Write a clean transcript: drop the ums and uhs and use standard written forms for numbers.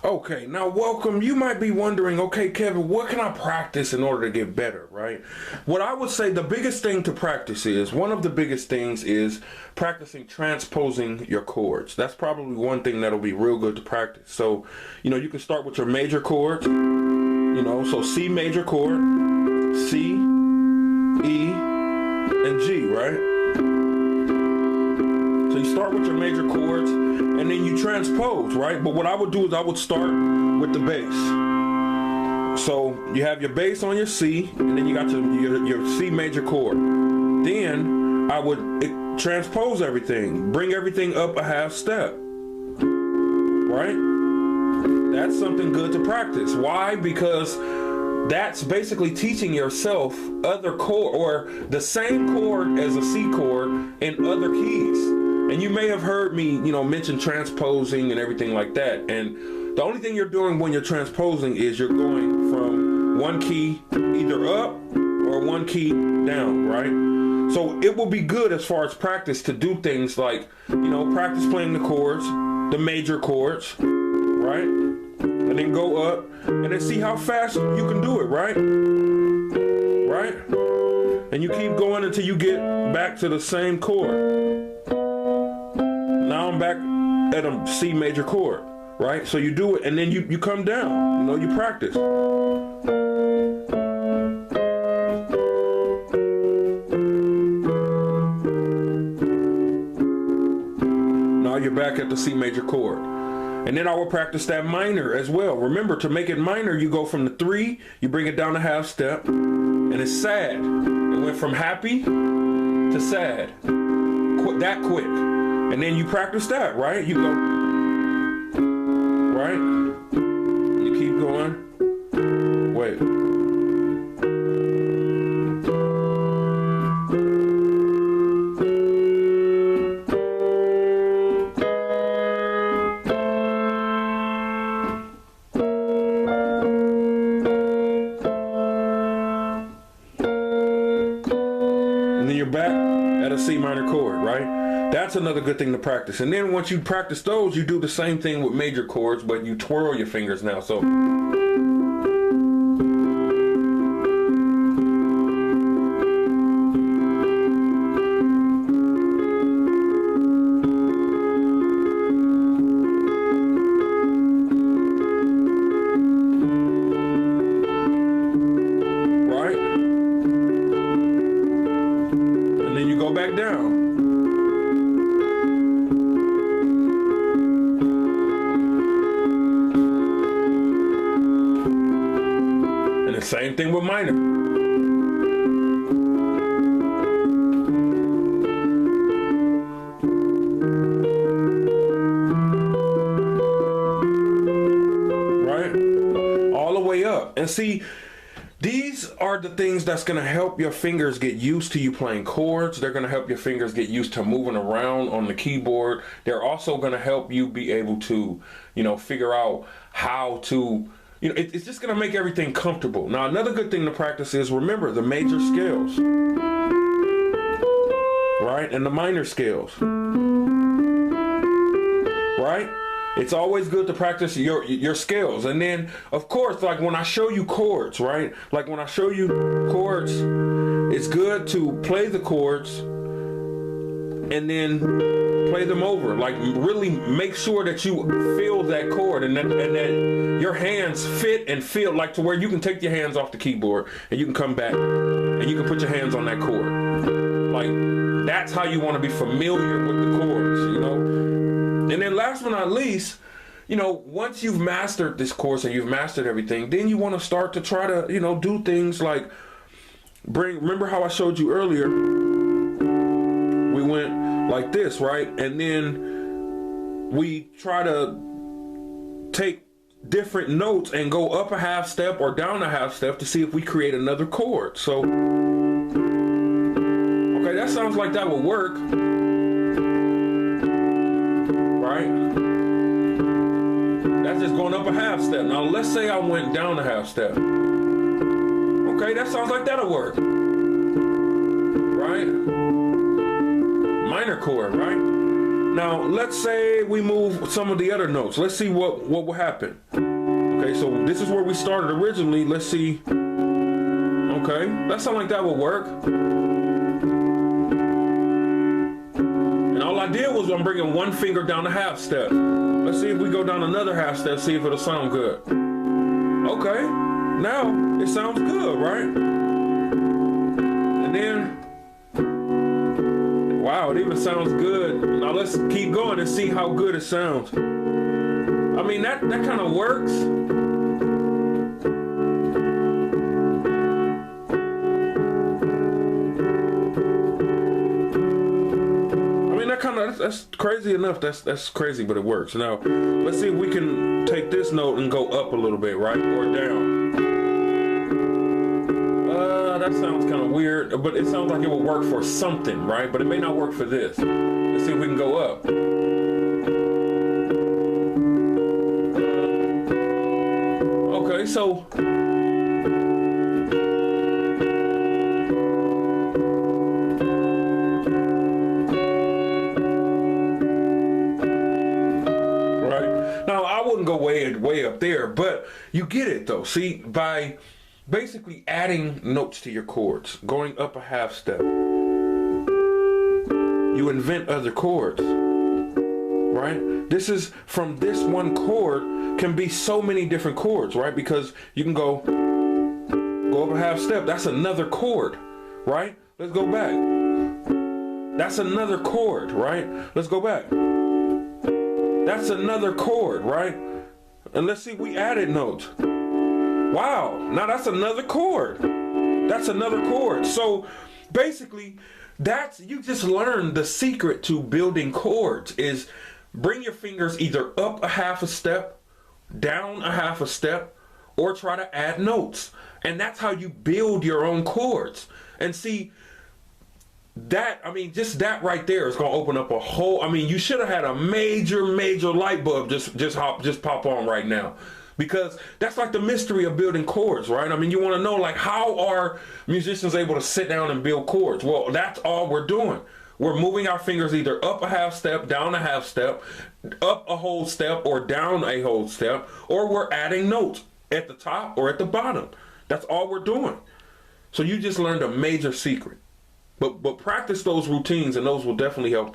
Okay, now welcome. You might be wondering, okay, Kevin, what can I practice in order to get better, right? What I would say the biggest thing to practice is, one of the biggest things is practicing transposing your chords. That's probably one thing that'll be real good to practice. So, you can start with your major chords, so C major chord, C, E, and G, right? So you start with your major chords and then you transpose, right? But what I would do is I would start with the bass. So you have your bass on your C, and then you got your C major chord. Then I would transpose everything, bring everything up a half step, right? That's something good to practice. Why? Because that's basically teaching yourself other chord, or the same chord as a C chord in other keys. And you may have heard me, mention transposing and everything like that. And the only thing you're doing when you're transposing is you're going from one key either up or one key down, right? So it will be good as far as practice to do things like, practice playing the chords, the major chords, right? And then go up and then see how fast you can do it, right? Right? And you keep going until you get back to the same chord. Now I'm back at a C major chord, right? So you do it and then you come down, you practice. Now you're back at the C major chord. And then I will practice that minor as well. Remember, to make it minor, you go from the 3, you bring it down a half step, and it's sad. It went from happy to sad. That quick. And then you practice that, right? You go, right? You keep going. Wait. And then you're back at a C minor chord, right? That's another good thing to practice. And then once you practice those, you do the same thing with major chords, but you twirl your fingers now. So right? And then you go back down. Same thing with minor. Right? All the way up. And see, these are the things that's going to help your fingers get used to you playing chords. They're going to help your fingers get used to moving around on the keyboard. They're also going to help you be able to, figure out how to it's just going to make everything comfortable. Now, another good thing to practice is, remember, the major scales, right? And the minor scales, right? It's always good to practice your scales. And then, of course, like when I show you chords, right? Like when I show you chords, it's good to play the chords and then play them over. Like really make sure that you feel that chord and that your hands fit and feel like to where you can take your hands off the keyboard and you can come back and you can put your hands on that chord. Like that's how you want to be familiar with the chords, And then last but not least, once you've mastered this course and you've mastered everything, then you want to start to try to, do things like remember how I showed you earlier? We went like this, right? And then we try to take different notes and go up a half step or down a half step to see if we create another chord. So, okay, that sounds like that would work, right? That's just going up a half step. Now, let's say I went down a half step. Okay, that sounds like that'll work, right? Minor chord, right? Now, let's say we move some of the other notes. Let's see what will happen. Okay, so this is where we started originally. Let's see. Okay, that sounds like that will work. And all I did was I'm bringing one finger down a half step. Let's see if we go down another half step, see if it'll sound good. Okay, now it sounds good, right? And then, wow, it even sounds good. Now let's keep going and see how good it sounds. I mean, that kind of works. That's crazy enough. That's crazy, but it works. Now, let's see if we can take this note and go up a little bit, right? Or down. That sounds kind of weird, but it sounds like it will work for something, right? But it may not work for this. Let's see if we can go up. Okay, so go way up there, but you get it though. See, by basically adding notes to your chords, going up a half step, you invent other chords, right? This is from this one chord can be so many different chords, right? Because you can go up a half step. That's another chord, right? Let's go back. That's another chord, right? Let's go back. That's another chord, right? And let's see, we added notes. Wow, now that's another chord. That's another chord. So basically, you just learned the secret to building chords is bring your fingers either up a half a step, down a half a step, or try to add notes. And that's how you build your own chords. And see, just that right there is going to open up a whole, you should have had a major light bulb just pop on right now, because that's like the mystery of building chords, right? You want to know, like, how are musicians able to sit down and build chords? Well, that's all we're doing. We're moving our fingers either up a half step, down a half step, up a whole step, or down a whole step, or we're adding notes at the top or at the bottom. That's all we're doing. So you just learned a major secret. But practice those routines, and those will definitely help.